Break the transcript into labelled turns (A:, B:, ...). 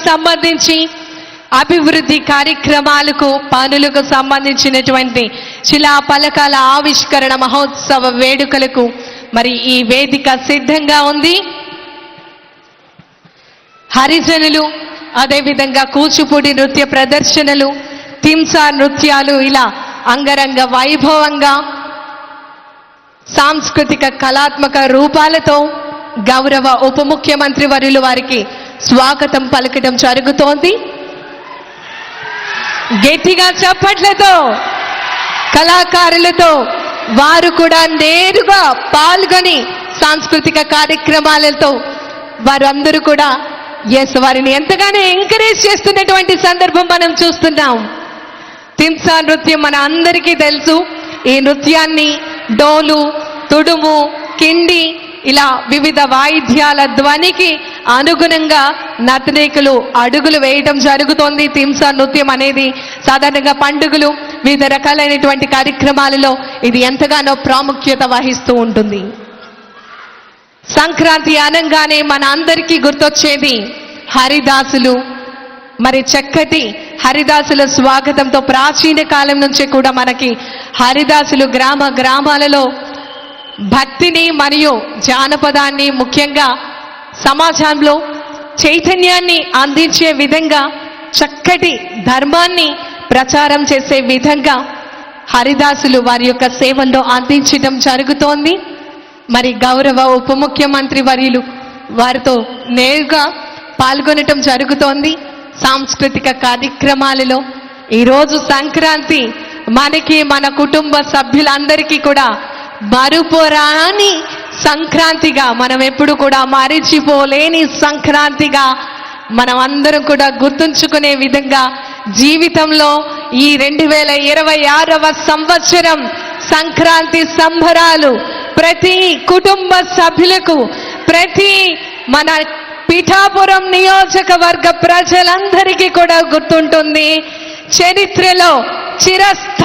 A: సంబంధించి అభివృద్ధి కార్యక్రమాలకు పనులకు సంబంధించినటువంటి శిలా పలకాల ఆవిష్కరణ మహోత్సవ వేడుకలకు మరి ఈ వేదిక సిద్ధంగా ఉంది. హరిజనులు, అదేవిధంగా కూచిపూడి నృత్య ప్రదర్శనలు, తింసా నృత్యాలు ఇలా అంగరంగ వైభవంగా సాంస్కృతిక కళాత్మక రూపాలతో గౌరవ ఉప ముఖ్యమంత్రి వర్యులు వారికి స్వాగతం పలకడం జరుగుతోంది. గట్టిగా చప్పట్లతో కళాకారులతో వారు కూడా నేరుగా పాల్గొని సాంస్కృతిక కార్యక్రమాలతో వారందరూ కూడా వారిని ఎంతగానో ఎంకరేజ్ చేస్తున్నటువంటి సందర్భం మనం చూస్తున్నాం. తింసా నృత్యం మన అందరికీ తెలుసు. ఈ నృత్యాన్ని డోలు, తుడుము, కిండి ఇలా వివిధ వాయిద్యాల ధ్వనికి అనుగుణంగా నర్తనీకులు అడుగులు వేయటం జరుగుతోంది. తింసా నృత్యం అనేది సాధారణంగా పండుగలు, వివిధ రకాలైనటువంటి కార్యక్రమాలలో ఇది ఎంతగానో ప్రాముఖ్యత వహిస్తూ ఉంటుంది. సంక్రాంతి అనగానే మన అందరికీ గుర్తొచ్చేది హరిదాసులు. మరి చక్కటి హరిదాసుల స్వాగతంతో ప్రాచీన కాలం నుంచి కూడా మనకి హరిదాసులు గ్రామ గ్రామాలలో భక్తిని మరియు జానపదాన్ని, ముఖ్యంగా సమాజంలో చైతన్యాన్ని అందించే విధంగా, చక్కటి ధర్మాన్ని ప్రచారం చేసే విధంగా హరిదాసులు వారి యొక్క సేవల్లో అందించడం జరుగుతోంది. మరి గౌరవ ఉప ముఖ్యమంత్రి వర్యులు వారితో నేరుగా పాల్గొనటం జరుగుతోంది సాంస్కృతిక కార్యక్రమాలలో. ఈరోజు సంక్రాంతి మనకి, మన కుటుంబ సభ్యులందరికీ కూడా మరుపురాని సంక్రాంతిగా, మనం ఎప్పుడు కూడా మరిచిపోలేని సంక్రాంతిగా మనం అందరం కూడా గుర్తుంచుకునే విధంగా జీవితంలో ఈ 2026వ సంవత్సరం సంక్రాంతి సంబరాలు ప్రతి కుటుంబ సభ్యులకు, ప్రతి మన పిఠాపురం నియోజకవర్గ ప్రజలందరికీ కూడా గుర్తుంటుంది. చరిత్రలో చిరస్థాయి